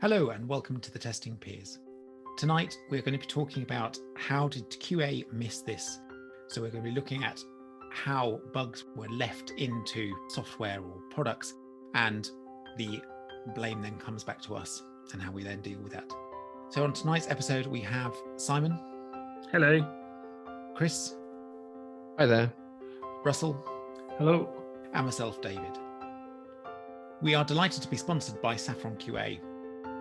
Hello and welcome to the Testing Peers. Tonight we're going to be talking about how did QA miss this. So we're going to be looking at how bugs were left into software or products, and the blame then comes back to us and how we then deal with that. So on tonight's episode we have Simon. Hello. Chris. Hi there. Russell. Hello. And myself, David. We are delighted to be sponsored by Saffron QA.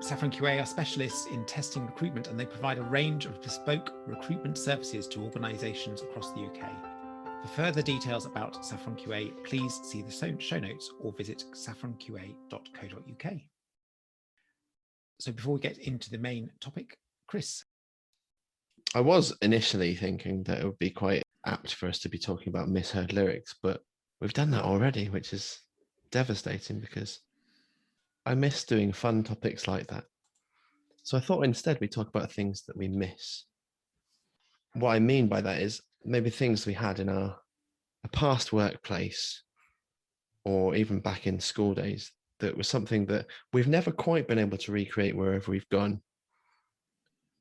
Saffron QA are specialists in testing recruitment, and they provide a range of bespoke recruitment services to organisations across the UK. For further details about Saffron QA, please see the show notes or visit saffronqa.co.uk. So before we get into the main topic, Chris. I was initially thinking that it would be quite apt for us to be talking about misheard lyrics, but we've done that already, which is devastating because I miss doing fun topics like that. So I thought instead we talk about things that we miss. What I mean by that is maybe things we had in a past workplace or even back in school days that was something that we've never quite been able to recreate wherever we've gone.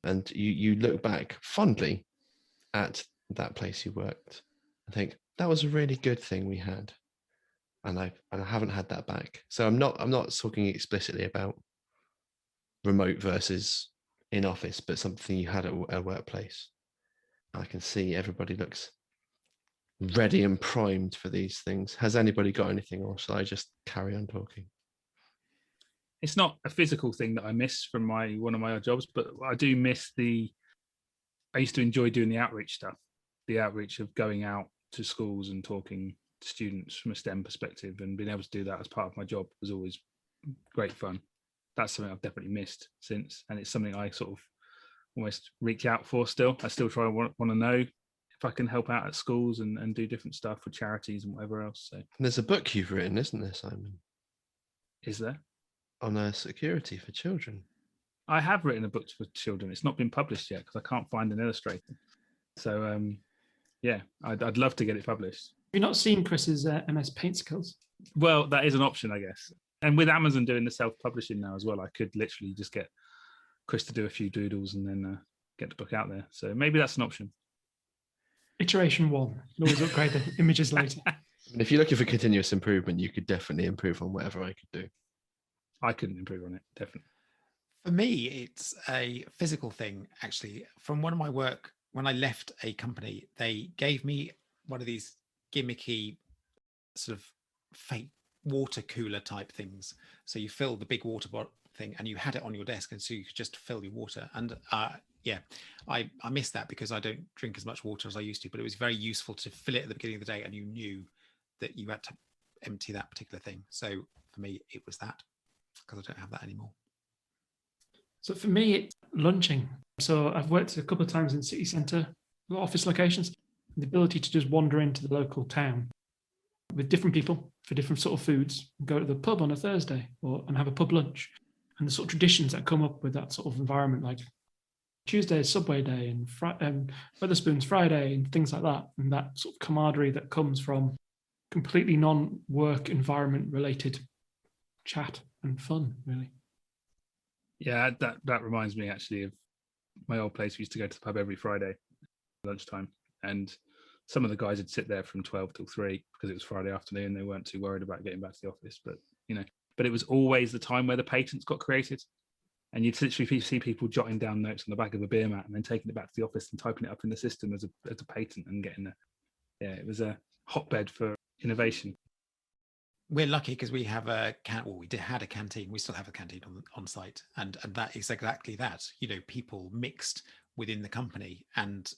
And you look back fondly at that place you worked and think, that was a really good thing we had. And I haven't had that back. So I'm not talking explicitly about remote versus in office, but something you had at a workplace. I can see everybody looks ready and primed for these things. Has anybody got anything, or shall I just carry on talking? It's not a physical thing that I miss from one of my jobs, but I do miss I used to enjoy doing the outreach stuff, the outreach of going out to schools and talking to students from a STEM perspective, and being able to do that as part of my job was always great fun. That's something I've definitely missed since, and it's something I sort of almost reach out for still. I still want to know if I can help out at schools and do different stuff for charities and whatever else. So there's a book you've written, isn't there, Simon? Is there? On security for children. I have written a book for children. It's not been published yet because I can't find an illustrator. So yeah, I'd love to get it published. Have you not seen Chris's MS Paint skills? Well, that is an option, I guess. And with Amazon doing the self-publishing now as well, I could literally just get Chris to do a few doodles and then get the book out there. So maybe that's an option. Iteration 1. You'll always upgrade the images later. And if you're looking for continuous improvement, you could definitely improve on whatever I could do. I couldn't improve on it, definitely. For me, it's a physical thing, actually. From one of my work, when I left a company, they gave me one of these gimmicky sort of fake water cooler type things. So you fill the big water bottle thing and you had it on your desk, and so you could just fill your water. And yeah, I miss that because I don't drink as much water as I used to, but it was very useful to fill it at the beginning of the day and you knew that you had to empty that particular thing. So for me, it was that, because I don't have that anymore. So for me, it's lunching. So I've worked a couple of times in city centre office locations. The ability to just wander into the local town with different people for different sort of foods, go to the pub on a Thursday and have a pub lunch. And the sort of traditions that come up with that sort of environment, like Tuesday is Subway Day and Wetherspoon's Friday and things like that. And that sort of camaraderie that comes from completely non-work environment related chat and fun, really. Yeah, that reminds me actually of my old place. We used to go to the pub every Friday lunchtime, and some of the guys would sit there from 12 till 3 because it was Friday afternoon. They weren't too worried about getting back to the office, but it was always the time where the patents got created, and you'd literally see people jotting down notes on the back of a beer mat and then taking it back to the office and typing it up in the system as a patent and getting it was a hotbed for innovation. We're lucky because we have had a canteen. We still have a canteen on site, and that is exactly that. People mixed within the company, and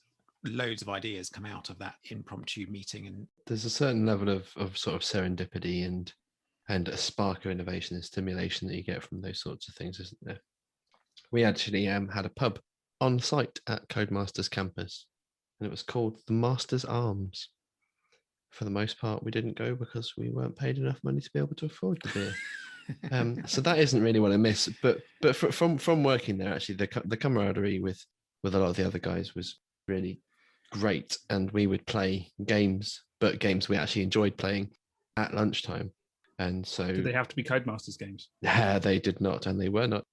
loads of ideas come out of that impromptu meeting. And there's a certain level of sort of serendipity and a spark of innovation and stimulation that you get from those sorts of things, isn't there? We actually had a pub on site at Codemasters campus, and it was called the Master's Arms. For the most part, we didn't go because we weren't paid enough money to be able to afford the beer. So that isn't really what I miss. But from working there, actually, the camaraderie with a lot of the other guys was really great, and we would play games, but games we actually enjoyed playing at lunchtime. And so, did they have to be Codemasters games? Yeah, they did not, and they were not.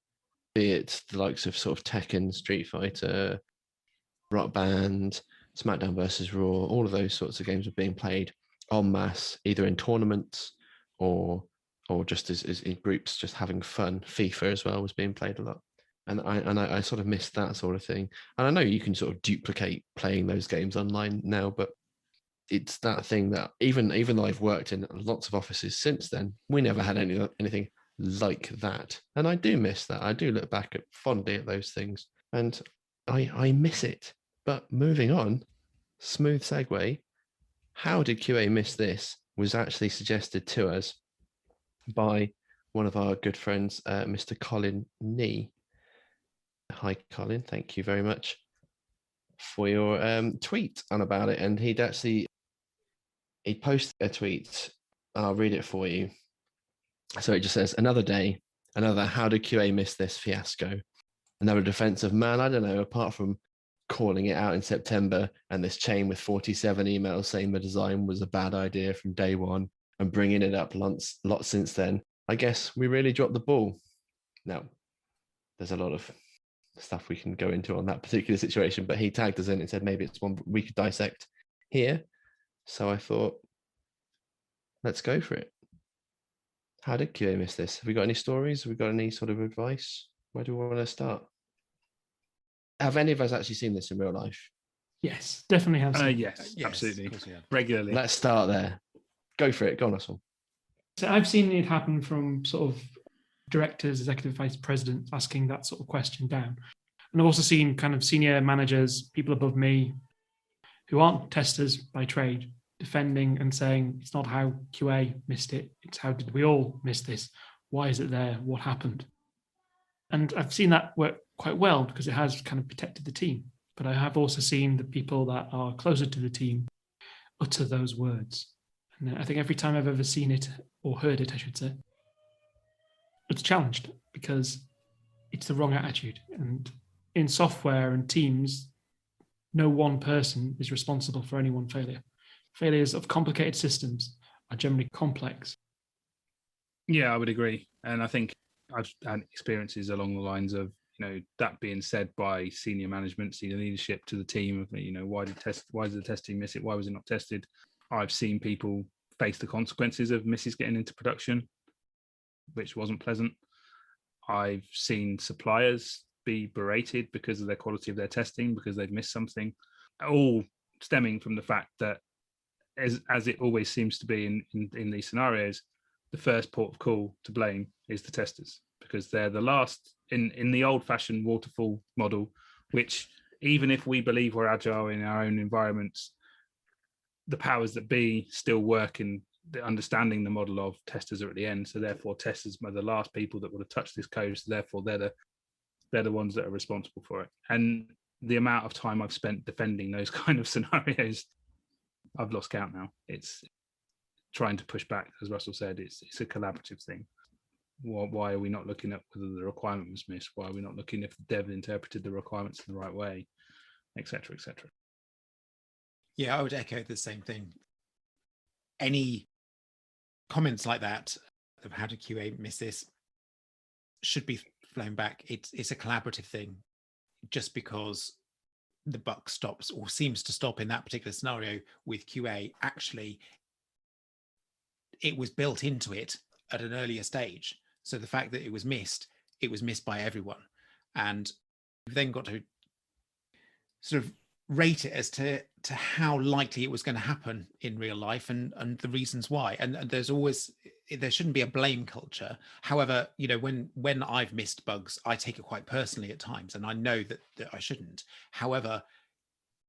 be it the likes of sort of Tekken, Street Fighter, Rock Band, SmackDown versus Raw, all of those sorts of games are being played en masse, either in tournaments or just as in groups, just having fun. FIFA as well was being played a lot. And I sort of missed that sort of thing. And I know you can sort of duplicate playing those games online now, but it's that thing that even though I've worked in lots of offices since then, we never had anything like that. And I do miss that. I do look back fondly at those things, and I miss it. But moving on, smooth segue. How did QA miss this was actually suggested to us by one of our good friends, Mr Colin Nee. Hi, Colin. Thank you very much for your tweet on about it. And he posted a tweet, and I'll read it for you. So it just says, another day, another how did QA miss this fiasco? Another defense of, man, I don't know, apart from calling it out in September and this chain with 47 emails saying the design was a bad idea from day one and bringing it up lots since then, I guess we really dropped the ball. Now, there's a lot of stuff we can go into on that particular situation, but he tagged us in and said maybe it's one we could dissect here. So I thought, let's go for it. How did QA miss this? Have we got any stories? Have we got any sort of advice? Where do we want to start? Have any of us actually seen this in real life? Yes, definitely have. Yes, absolutely. Of course we have. Regularly. Let's start there. Go for it. Go on, Russell. So I've seen it happen from sort of directors, executive vice presidents asking that sort of question down. And I've also seen kind of senior managers, people above me who aren't testers by trade, defending and saying it's not how QA missed it, it's how did we all miss this? Why is it there? What happened? And I've seen that work quite well because it has kind of protected the team. But I have also seen the people that are closer to the team utter those words. And I think every time I've ever seen it, or heard it, I should say, it's challenged because it's the wrong attitude. And in software and teams, no one person is responsible for any one failure. Failures of complicated systems are generally complex. Yeah, I would agree. And I think I've had experiences along the lines of, that being said by senior management, senior leadership to the team of, why did the testing miss it? Why was it not tested? I've seen people face the consequences of misses getting into production, which wasn't pleasant. I've seen suppliers be berated because of their quality of their testing, because they've missed something, all stemming from the fact that, as it always seems to be in these scenarios, the first port of call to blame is the testers, because they're the last in the old-fashioned waterfall model, which even if we believe we're agile in our own environments, the powers that be still work in understanding the model of testers are at the end. So therefore testers are the last people that would have touched this code. So therefore they're the ones that are responsible for it. And the amount of time I've spent defending those kind of scenarios, I've lost count now. It's trying to push back, as Russell said, it's a collaborative thing. Why are we not looking at whether the requirement was missed? Why are we not looking if the dev interpreted the requirements in the right way, et cetera, et cetera? Yeah, I would echo the same thing. Any comments like that of how did QA miss this should be flown back. It's a collaborative thing. Just because the buck stops or seems to stop in that particular scenario with QA, actually it was built into it at an earlier stage. So the fact that it was missed by everyone. And we've then got to sort of rate it as to how likely it was going to happen in real life and the reasons why. And there shouldn't be a blame culture. However, when I've missed bugs, I take it quite personally at times, and I know that I shouldn't. However,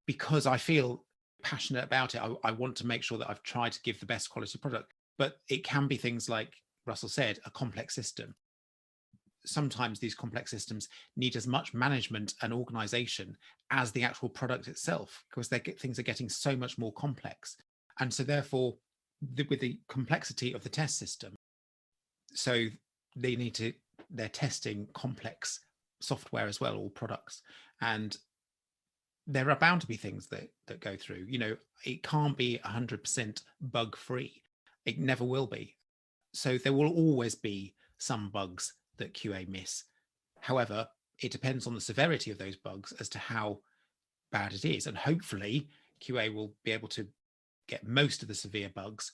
because I feel passionate about it, I want to make sure that I've tried to give the best quality product. But it can be things like Russell said, a complex system. Sometimes these complex systems need as much management and organization as the actual product itself, because things are getting so much more complex. And so therefore, with the complexity of the test system, so they're testing complex software as well, or products. And there are bound to be things that go through. It can't be 100% bug free. It never will be. So there will always be some bugs that QA miss. However, it depends on the severity of those bugs as to how bad it is. And hopefully QA will be able to get most of the severe bugs,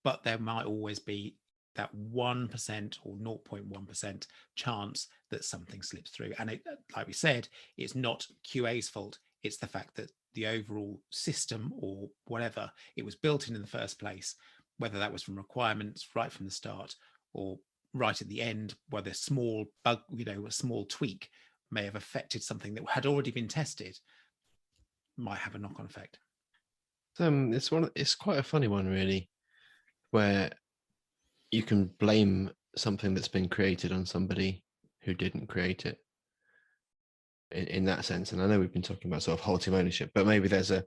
but there might always be that 1% or 0.1% chance that something slips through. And it, like we said, it's not QA's fault. It's the fact that the overall system or whatever, it was built in the first place, whether that was from requirements right from the start or right at the end, where the small bug, a small tweak may have affected something that had already been tested, might have a knock-on effect. It's quite a funny one, really, where you can blame something that's been created on somebody who didn't create it in that sense. And I know we've been talking about sort of whole team ownership, but maybe there's a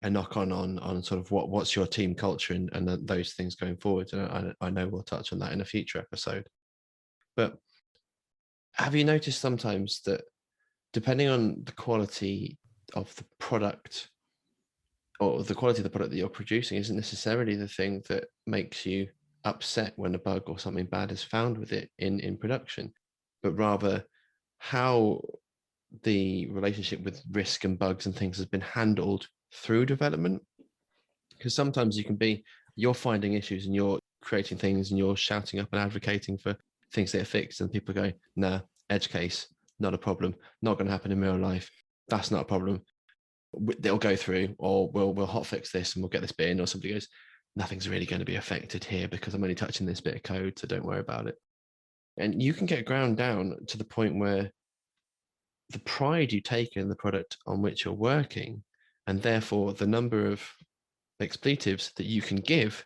knock on sort of what's your team culture and those things going forward. And I know we'll touch on that in a future episode. But have you noticed sometimes that depending on the quality of the product or the quality of the product that you're producing isn't necessarily the thing that makes you upset when a bug or something bad is found with it in production, but rather how the relationship with risk and bugs and things has been handled through development? Because sometimes you're finding issues and you're creating things and you're shouting up and advocating for things that are fixed, and people go, nah, edge case, not a problem, not going to happen in real life, that's not a problem, they'll go through, or we'll hotfix this and we'll get this bit in, or somebody goes, nothing's really going to be affected here because I'm only touching this bit of code, so don't worry about it. And you can get ground down to the point where the pride you take in the product on which you're working, and therefore the number of expletives that you can give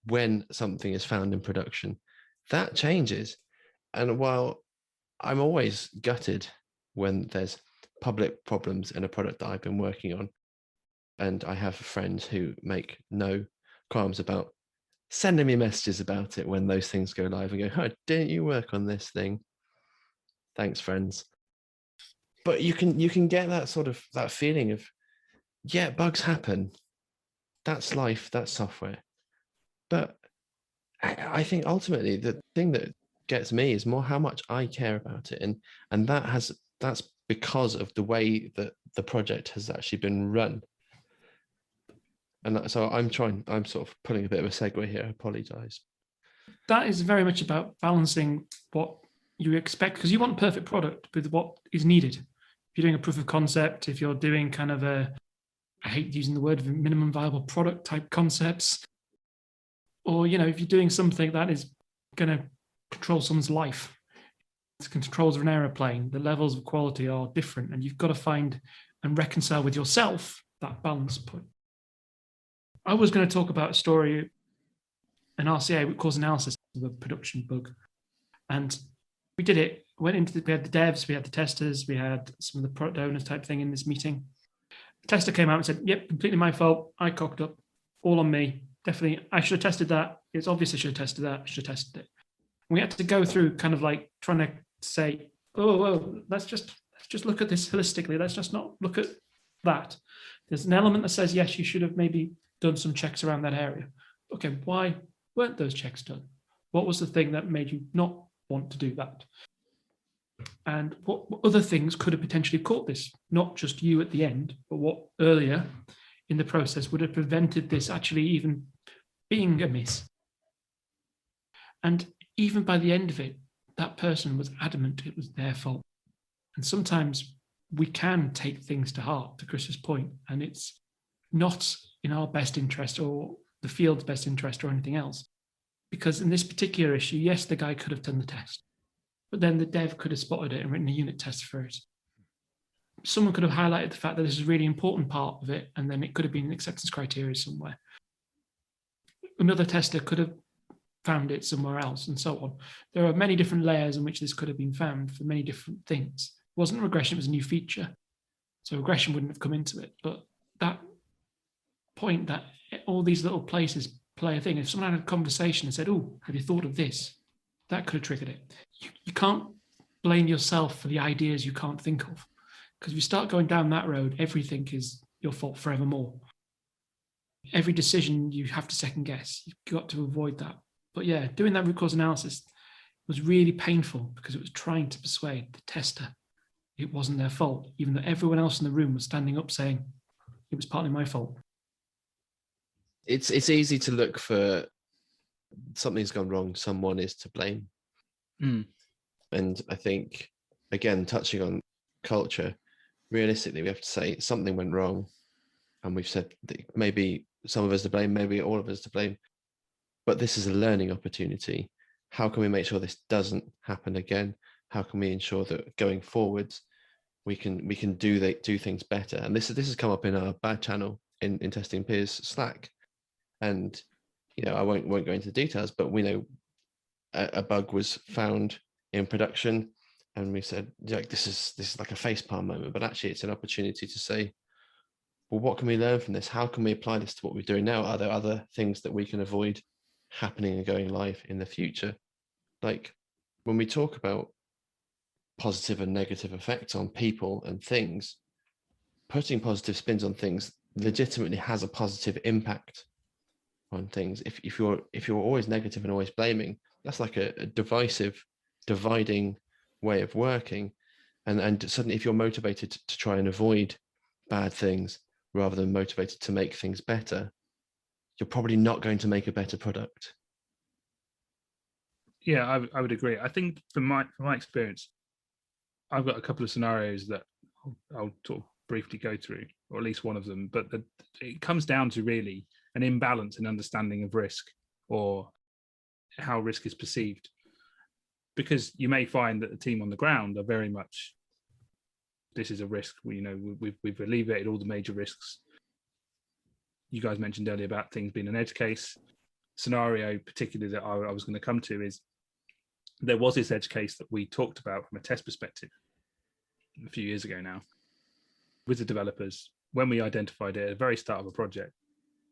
when something is found in production, that changes. And while I'm always gutted when there's public problems in a product that I've been working on, and I have friends who make no qualms about sending me messages about it when those things go live and go, oh, didn't you work on this thing? Thanks, friends. But you can get that feeling of, yeah, bugs happen. That's life, that's software. But I think ultimately the thing that gets me is more how much I care about it. And that's because of the way that the project has actually been run. And so I'm sort of pulling a bit of a segue here. I apologize. That is very much about balancing what you expect, because you want a perfect product with what is needed. If you're doing a proof of concept, if you're doing kind of I hate using the word minimum viable product type concepts, or, if you're doing something that is going to control someone's life, it's controls of an aeroplane, the levels of quality are different, and you've got to find and reconcile with yourself that balance point. I was going to talk about a story, an RCA cause analysis of a production bug. And we did it, we had the devs, we had the testers, we had some of the product owners type thing in this meeting. The tester came out and said, yep, completely my fault. I cocked up, all on me. Definitely, I should have tested that. It's obvious I should have tested that. I should have tested it. We had to go through kind of like trying to say, oh, let's just look at this holistically. Let's just not look at that. There's an element that says, yes, you should have maybe done some checks around that area. Okay, why weren't those checks done? What was the thing that made you not want to do that? And what other things could have potentially caught this? Not just you at the end, but what earlier in the process would have prevented this actually even being a miss. And even by the end of it, that person was adamant it was their fault. And sometimes we can take things to heart, to Chris's point, and it's not in our best interest or the field's best interest or anything else. Because in this particular issue, yes, the guy could have done the test, but then the dev could have spotted it and written a unit test for it. Someone could have highlighted the fact that this is a really important part of it, and then it could have been an acceptance criteria somewhere. Another tester could have found it somewhere else, and so on. There are many different layers in which this could have been found for many different things. It wasn't regression, it was a new feature. So regression wouldn't have come into it. But that point that all these little places play a thing, if someone had a conversation and said, oh, have you thought of this? That could have triggered it. You can't blame yourself for the ideas you can't think of. Because if you start going down that road, everything is your fault forevermore. Every decision you have to second guess. You've got to avoid that. But yeah, doing that root cause analysis was really painful because it was trying to persuade the tester it wasn't their fault, even though everyone else in the room was standing up saying it was partly my fault. It's easy to look for something's gone wrong, someone is to blame. And I think, again, touching on culture, realistically, we have to say something went wrong. And we've said that maybe some of us to blame, maybe all of us to blame. But this is a learning opportunity. How can we make sure this doesn't happen again? How can we ensure that going forwards, we can do things better? And this has come up in our bad channel in Testing Peers Slack. And I won't go into details, but we know a bug was found in production, and we said, like, this is like a facepalm moment, but actually it's an opportunity to say, well, what can we learn from this? How can we apply this to what we're doing now? Are there other things that we can avoid happening and going live in the future? Like, when we talk about positive and negative effects on people and things, putting positive spins on things legitimately has a positive impact on things. If you're always negative and always blaming, that's like a divisive, dividing way of working. And suddenly, if you're motivated to try and avoid bad things rather than motivated to make things better, you're probably not going to make a better product. Yeah, I would agree. I think from my experience, I've got a couple of scenarios that I'll sort of briefly go through, or at least one of them. But it comes down to really an imbalance in understanding of risk, or how risk is perceived. Because you may find that the team on the ground are very much, this is a risk. We've alleviated all the major risks. You guys mentioned earlier about things being an edge case. Scenario particularly that I was going to come to is, there was this edge case that we talked about from a test perspective a few years ago now with the developers. When we identified it at the very start of a project,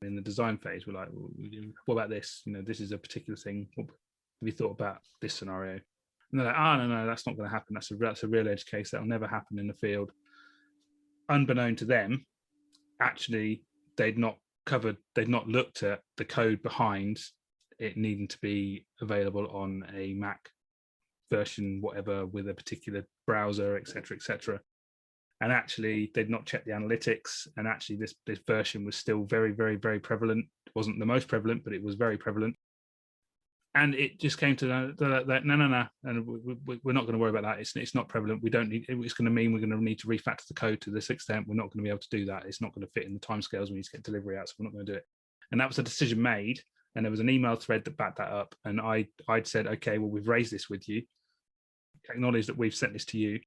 in the design phase, we're like, well, what about this? This is a particular thing. What have you thought about this scenario? And they're like, no, that's not going to happen. That's a real edge case. That'll never happen in the field. Unbeknown to them, actually, they'd not looked at the code behind it needing to be available on a Mac version, whatever, with a particular browser, etc. And actually, they'd not checked the analytics. And actually, this version was still very, very, very prevalent. It wasn't the most prevalent, but it was very prevalent. And it just came to that, no, and we're not going to worry about that. It's not prevalent. We don't need. It's going to mean we're going to need to refactor the code to this extent. We're not going to be able to do that. It's not going to fit in the timescales we need to get delivery out, so we're not going to do it. And that was a decision made. And there was an email thread that backed that up. And I'd said, okay, well, we've raised this with you. Acknowledge that we've sent this to you.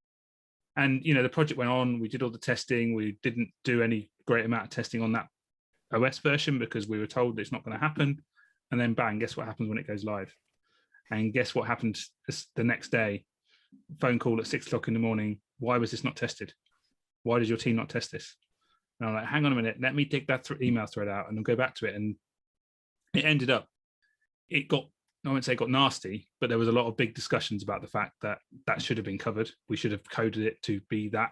And the project went on. We did all the testing. We didn't do any great amount of testing on that OS version because we were told it's not going to happen. And then bang, guess what happens when it goes live? And guess what happened the next day? Phone call at 6 o'clock in the morning. Why was this not tested? Why did your team not test this? And I'm like, hang on a minute. Let me dig that email thread out and I'll go back to it. And it ended up, I wouldn't say it got nasty, but there was a lot of big discussions about the fact that should have been covered. We should have coded it to be that.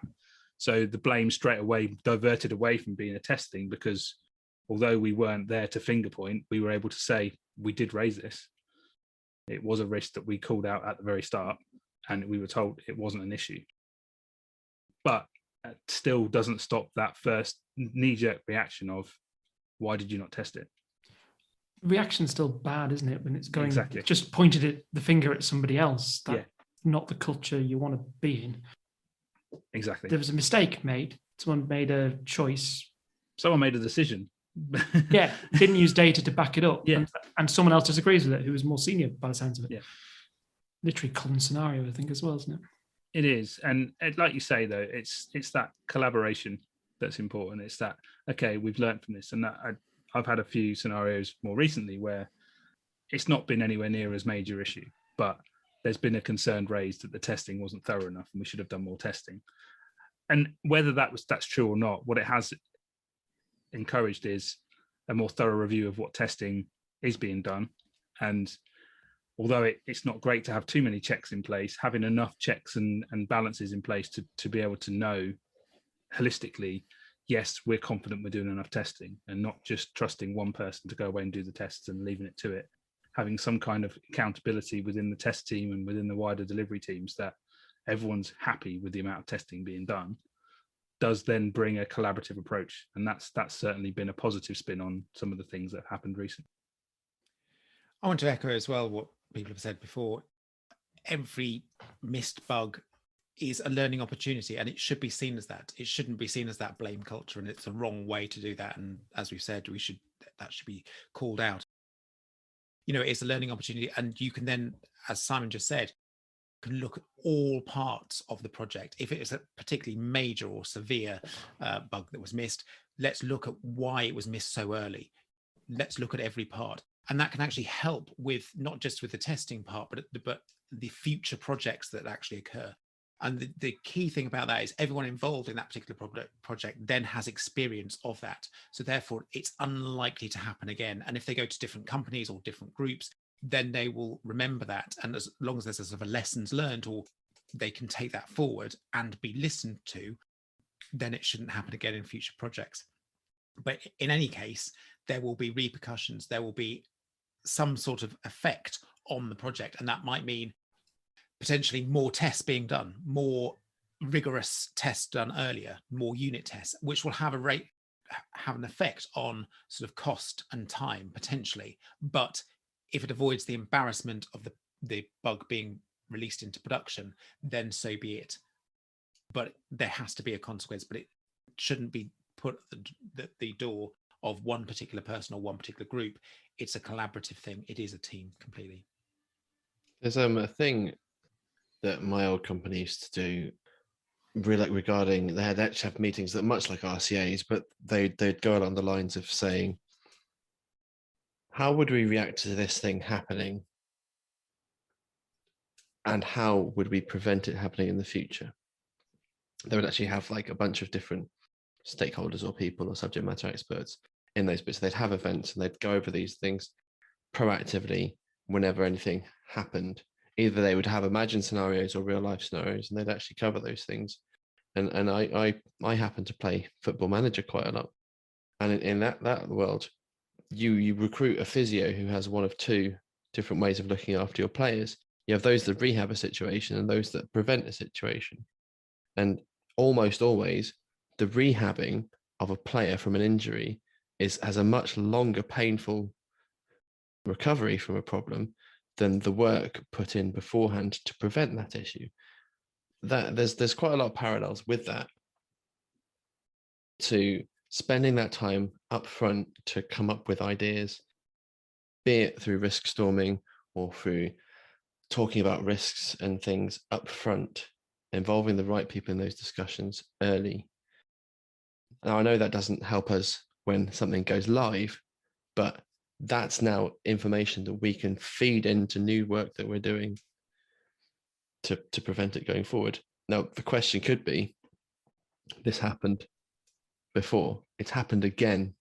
So the blame straight away diverted away from being a testing, because although we weren't there to finger point, we were able to say, we did raise this. It was a risk that we called out at the very start, and we were told it wasn't an issue. But it still doesn't stop that first knee-jerk reaction of, why did you not test it? Reaction's still bad, isn't it? When it's going, Exactly. Just pointed the finger at somebody else. That's not the culture you want to be in. Exactly. There was a mistake made. Someone made a choice. Someone made a decision. Didn't use data to back it up. Yeah. And someone else disagrees with it, who was more senior by the sounds of it. Yeah. Literally common scenario, I think, as well, isn't it? It is. And like you say, though, it's that collaboration that's important. It's that, okay, we've learned from this. And that I've had a few scenarios more recently where it's not been anywhere near as major issue, but there's been a concern raised that the testing wasn't thorough enough and we should have done more testing. And whether that's true or not, what it has encouraged is a more thorough review of what testing is being done. And although it's not great to have too many checks in place, having enough checks and balances in place to be able to know holistically, yes, we're confident we're doing enough testing, and not just trusting one person to go away and do the tests and leaving it to it. having some kind of accountability within the test team and within the wider delivery teams, that everyone's happy with the amount of testing being done, does then bring a collaborative approach. And that's certainly been a positive spin on some of the things that have happened recently. I want to echo as well what people have said before. Every missed bug is a learning opportunity, and it should be seen as that. It shouldn't be seen as that blame culture, and it's a wrong way to do that. And as we've said, that should be called out. You know, it's a learning opportunity, and you can then, as Simon just said, can look at all parts of the project. If it is a particularly major or severe bug that was missed, let's look at why it was missed so early. Let's look at every part. And that can actually help with not just with the testing part, but the future projects that actually occur. And the key thing about that is everyone involved in that particular project then has experience of that. So therefore, it's unlikely to happen again. And if they go to different companies or different groups, then they will remember that. And as long as there's a sort of a lessons learned, or they can take that forward and be listened to, then it shouldn't happen again in future projects. But in any case, there will be repercussions. There will be some sort of effect on the project. And that might mean potentially more tests being done, more rigorous tests done earlier, more unit tests, which will have an effect on sort of cost and time potentially. But if it avoids the embarrassment of the bug being released into production, then so be it. But there has to be a consequence, but it shouldn't be put at the door of one particular person or one particular group. It's a collaborative thing. It is a team completely. There's a thing that my old company used to do, really, regarding, they had actually have meetings that much like RCAs, but they'd go along the lines of saying, how would we react to this thing happening? And how would we prevent it happening in the future? They would actually have like a bunch of different stakeholders or people or subject matter experts in those bits. They'd have events and they'd go over these things proactively whenever anything happened. Either they would have imagined scenarios or real life scenarios, and they'd actually cover those things. And I happen to play Football Manager quite a lot. And in that world, you recruit a physio who has one of two different ways of looking after your players. You have those that rehab a situation and those that prevent a situation. And almost always, the rehabbing of a player from an injury has a much longer, painful recovery from a problem than the work put in beforehand to prevent that issue. That there's quite a lot of parallels with that, to spending that time up front to come up with ideas, be it through risk storming or through talking about risks and things up front, involving the right people in those discussions early. Now, I know that doesn't help us when something goes live, but that's now information that we can feed into new work that we're doing to prevent it going forward. Now, the question could be, this happened before, it's happened again.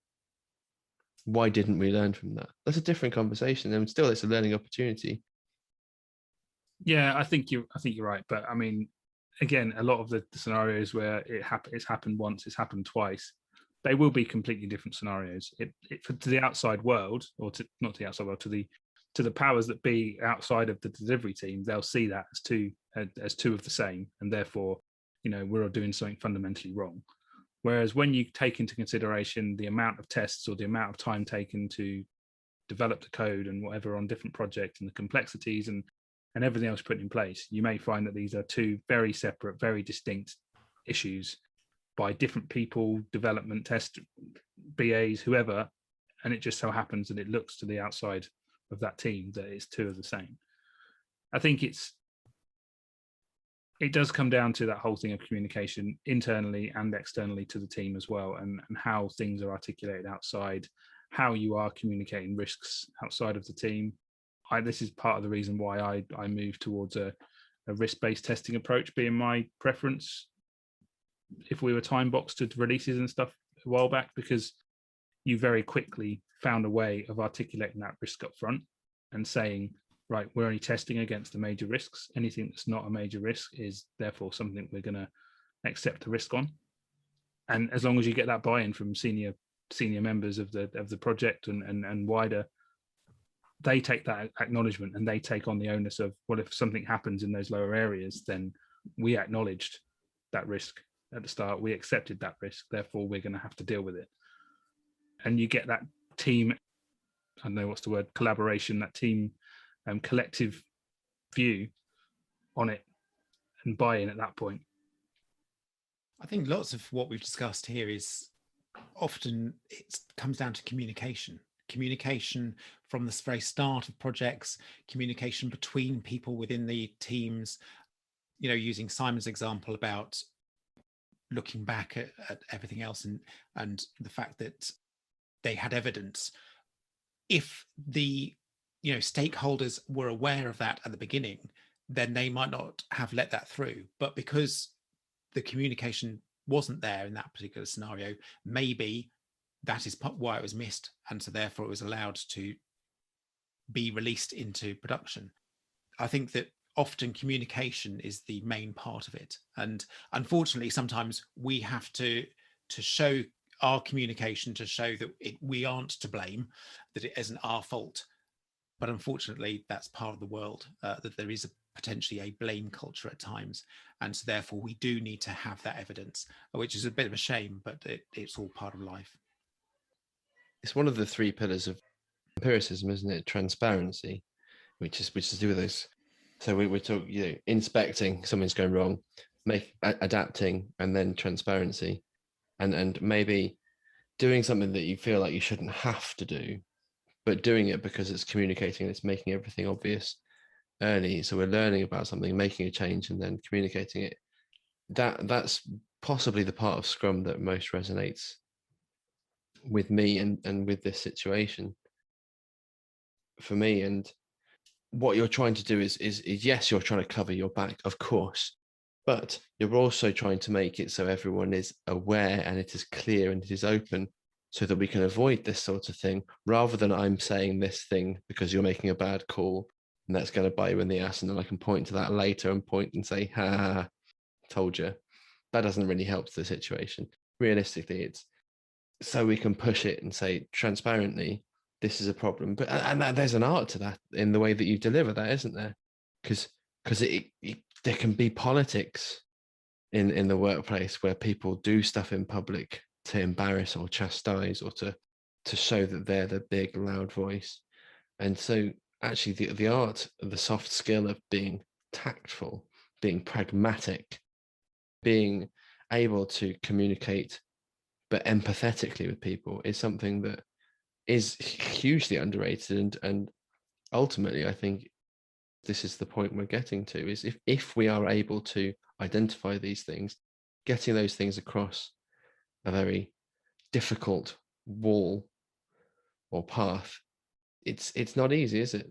Why didn't we learn from that? That's a different conversation, and still it's a learning opportunity. Yeah, I think you're right. But I mean, again, a lot of the scenarios where it's happened once, it's happened twice, they will be completely different scenarios. To the outside world, or not to the outside world, to the powers that be outside of the delivery team, they'll see that as two of the same, and therefore, we're all doing something fundamentally wrong. Whereas when you take into consideration the amount of tests or the amount of time taken to develop the code and whatever on different projects, and the complexities and everything else put in place, you may find that these are two very separate, very distinct issues by different people, development, test, BAs, whoever, and it just so happens that it looks to the outside of that team that it's two of the same. I think it does come down to that whole thing of communication internally and externally to the team as well, and how things are articulated outside, how you are communicating risks outside of the team. This is part of the reason why I moved towards a risk-based testing approach being my preference if we were time boxed to releases and stuff a while back, because you very quickly found a way of articulating that risk up front and saying, right, we're only testing against the major risks. Anything that's not a major risk is therefore something we're going to accept the risk on. And as long as you get that buy-in from senior members of the project and wider they take that acknowledgement and they take on the onus of, well, if something happens in those lower areas, then we acknowledged that risk at the start, we accepted that risk, therefore we're going to have to deal with it. And you get that team, I don't know what's the word, collaboration, that team collective view on it and buy-in at that point. I think lots of what we've discussed here is often it comes down to communication from the very start of projects, communication between people within the teams, using Simon's example about looking back at everything else and the fact that they had evidence. If the stakeholders were aware of that at the beginning, then they might not have let that through. But because the communication wasn't there in that particular scenario, maybe that is why it was missed, and so therefore it was allowed to be released into production. I think that often communication is the main part of it, and unfortunately sometimes we have to show our communication to show that we aren't to blame, that it isn't our fault. But unfortunately that's part of the world, that there is potentially a blame culture at times, and so therefore we do need to have that evidence, which is a bit of a shame, but it's all part of life. It's one of the 3 pillars of empiricism, isn't it? Transparency, which is to do with this. So we're talking, inspecting something's going wrong, adapting, and then transparency, and maybe doing something that you feel like you shouldn't have to do, but doing it because it's communicating and it's making everything obvious early. So we're learning about something, making a change, and then communicating it. That's possibly the part of Scrum that most resonates with me and with this situation for me. And what you're trying to do is yes, you're trying to cover your back, of course, but you're also trying to make it so everyone is aware and it is clear and it is open, so that we can avoid this sort of thing, rather than I'm saying this thing because you're making a bad call and that's going to bite you in the ass, and then I can point to that later and point and say, ha, told you. That doesn't really help the situation. Realistically, it's so we can push it and say transparently, this is a problem. But there's an art to that in the way that you deliver that, isn't there? Because there can be politics in the workplace where people do stuff in public to embarrass or chastise or to show that they're the big loud voice. And so actually the art, the soft skill of being tactful, being pragmatic, being able to communicate but empathetically with people is something that is hugely underrated. And ultimately, I think this is the point we're getting to, is if we are able to identify these things, getting those things across a very difficult wall or path, it's not easy, is it?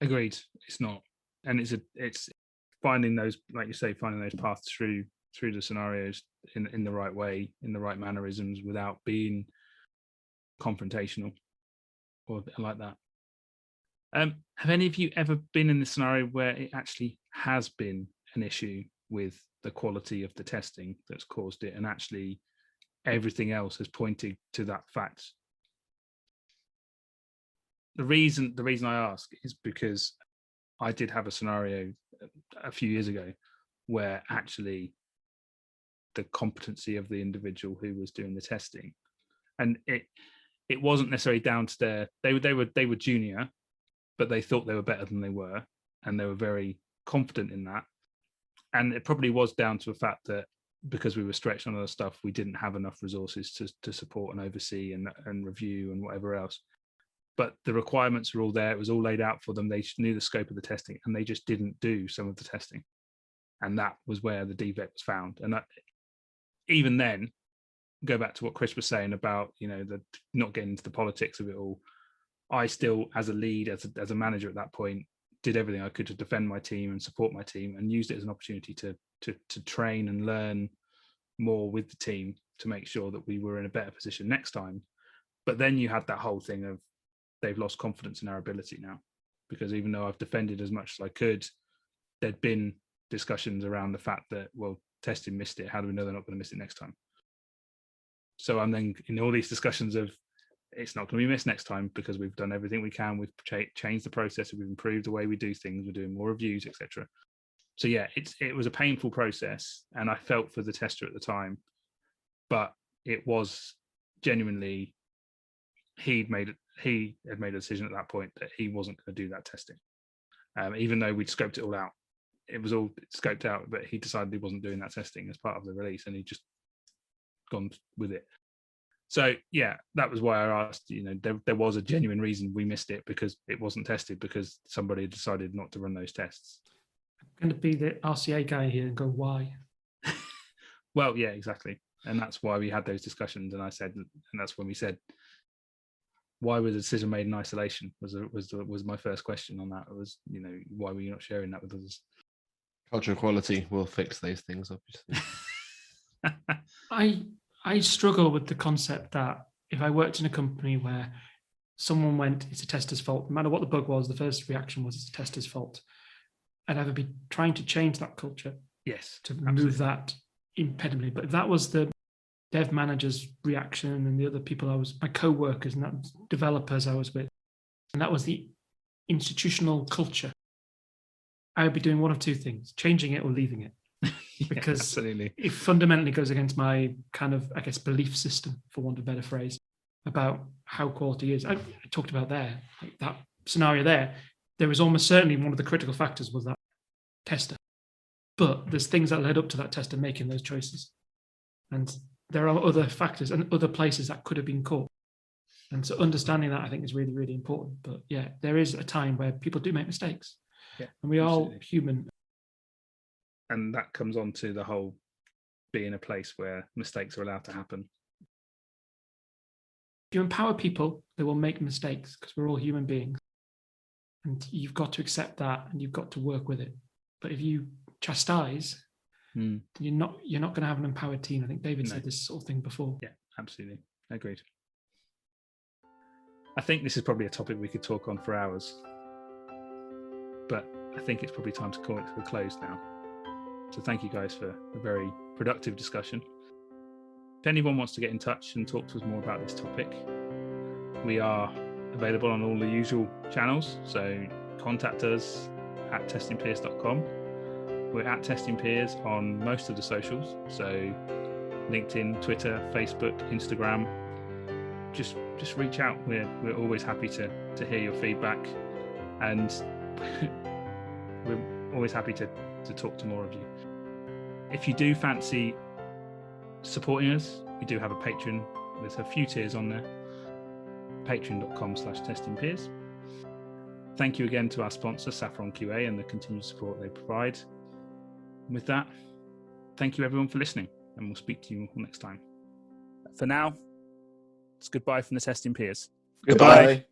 Agreed, it's not. And it's finding those, like you say, finding those paths through the scenarios in the right way, in the right mannerisms, without being confrontational or like that. Have any of you ever been in the scenario where it actually has been an issue with the quality of the testing that's caused it, and actually everything else has pointed to that fact? The reason I ask is because I did have a scenario a few years ago where actually the competency of the individual who was doing the testing, and it wasn't necessarily down to they were junior, but they thought they were better than they were, and they were very confident in that. And it probably was down to the fact that because we were stretched on other stuff, we didn't have enough resources to support and oversee and review and whatever else. But the requirements were all there. It was all laid out for them. They knew the scope of the testing, and they just didn't do some of the testing. And that was where the defect was found. And even then, go back to what Chris was saying about, the not getting into the politics of it all. I still, as a lead, as a manager at that point, did everything I could to defend my team and support my team, and used it as an opportunity to train and learn more with the team to make sure that we were in a better position next time. But then you had that whole thing of they've lost confidence in our ability now, because even though I've defended as much as I could, there'd been discussions around the fact that, well, testing missed it. How do we know they're not going to miss it next time? So I'm then in all these discussions of, it's not going to be missed next time because we've done everything we can. We've changed the process. We've improved the way we do things. We're doing more reviews, etc. So yeah, it was a painful process, and I felt for the tester at the time, but it was genuinely he had made a decision at that point that he wasn't going to do that testing, even though we'd scoped it all out. It was all scoped out, but he decided he wasn't doing that testing as part of the release, and he just gone with it. So yeah, that was why I asked. There was a genuine reason we missed it, because it wasn't tested, because somebody decided not to run those tests. I'm going to be the RCA guy here and go, why? Well, yeah, exactly, and that's why we had those discussions. And that's when we said, why was the decision made in isolation? Was my first question on that. It was, why were you not sharing that with others? Cultural quality will fix those things, obviously. I struggle with the concept that if I worked in a company where someone went, it's a tester's fault, no matter what the bug was, the first reaction was it's a tester's fault, I'd ever be trying to change that culture. Yes, to remove that impediment. But if that was the dev manager's reaction and the other people my co-workers and that developers I was with, and that was the institutional culture, I would be doing one of two things: changing it or leaving it. Because absolutely, it fundamentally goes against my kind of, I guess, belief system, for want of a better phrase, about how quality is. I talked about there, like that scenario there. There was almost certainly one of the critical factors was that tester. But there's things that led up to that tester making those choices. And there are other factors and other places that could have been caught. And so understanding that, I think, is really, really important. But yeah, there is a time where people do make mistakes. Yeah, and we are all human. And that comes on to the whole being a place where mistakes are allowed to happen. If you empower people, they will make mistakes, because we're all human beings. And you've got to accept that, and you've got to work with it. But if you chastise, then you're not going to have an empowered team. I think David said this sort of thing before. Yeah, absolutely. Agreed. I think this is probably a topic we could talk on for hours, but I think it's probably time to call it to a close now. So thank you guys for a very productive discussion. If anyone wants to get in touch and talk to us more about this topic, we are available on all the usual channels. So contact us at testingpeers.com. We're at Testing Peers on most of the socials. So LinkedIn, Twitter, Facebook, Instagram. Just reach out. We're always happy to hear your feedback, and we're always happy to talk to more of you. If you do fancy supporting us, we do have a Patreon. There's a few tiers on there. Patreon.com/testingpeers. Thank you again to our sponsor, Saffron QA, and the continued support they provide. And with that, thank you everyone for listening, and we'll speak to you next time. For now, it's goodbye from the Testing Peers. Goodbye.